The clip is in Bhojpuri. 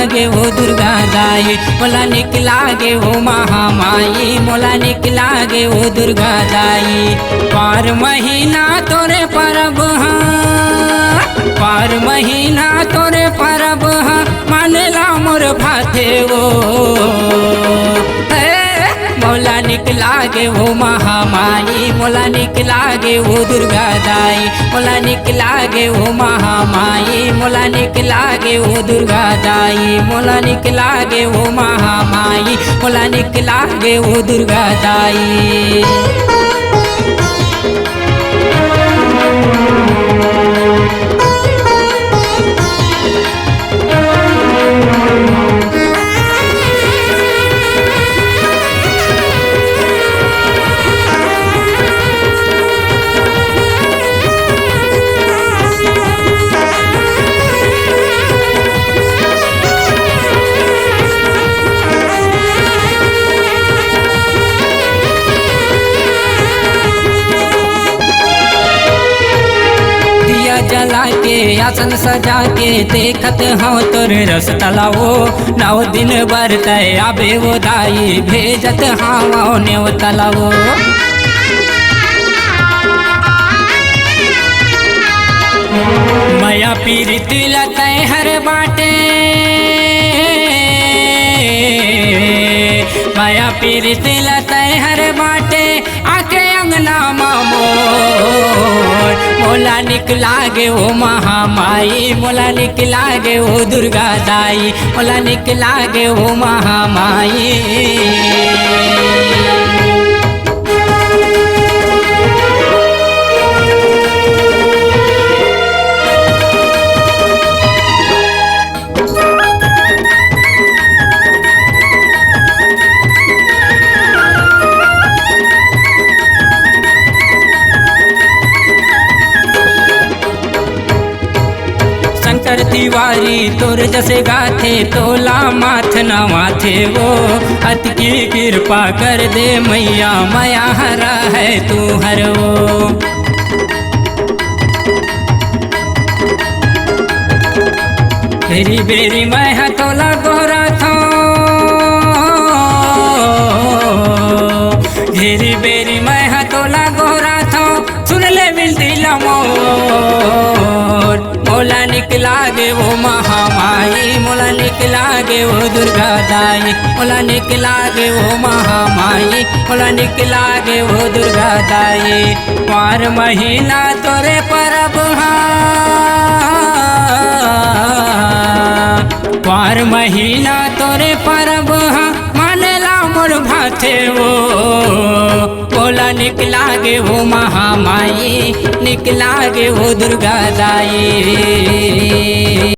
गे वो दुर्गा दाई, मोला निकला गे वो महामाई, मोला निकला गे वो दुर्गा दाई। पार महीना तोरे परब पार महीना तोरे परब मानेला मोर भाथे वो, मोला निकला गे वो महामाई, मोला निकला गे वो दुर्गा दाई, मोला निकला गे वो महामाई, मोला निकला गे वो दुर्गा दाई, मोला निकला गे वो महामाई, मोला निकला गे वो दुर्गा दाई। जला के आसन सजा के देखत हाँ तोरे रस तलावो, 9 दिन बरतय आबे वो दाई, भेजत हाँ नेव तलावो। माया पीरित लतय हर बाटे, माया पीरित लतय हर बाटे, आके अंगना मोर, मोला निकला गे वो महामाई, मोला निकला गे वो दुर्गा दाई, मोला निकला गे वो महामाई। तिवारी तोर जैसे गाथे तोला माथ न माथे वो, अति की कृपा कर दे मैया, माया हरा है तू हर वो। बेरी बेरी मैं तोला गोरा थो, घेरी बेरी मैं तोला गोरा थो, सुन ले मिलती मोर, मोला निकला गे वो महामाई, मोला निकला गे वो दुर्गा दाई, मोला निकला गे वो महामाई, मोला निकला गे वो दुर्गा दाई। पार महीना तोरे परब पार महीना तोरे परब मानेला मोर भाथे वो, मोला निकला गे वो महामाई, निकला गे वो दुर्गा दाई।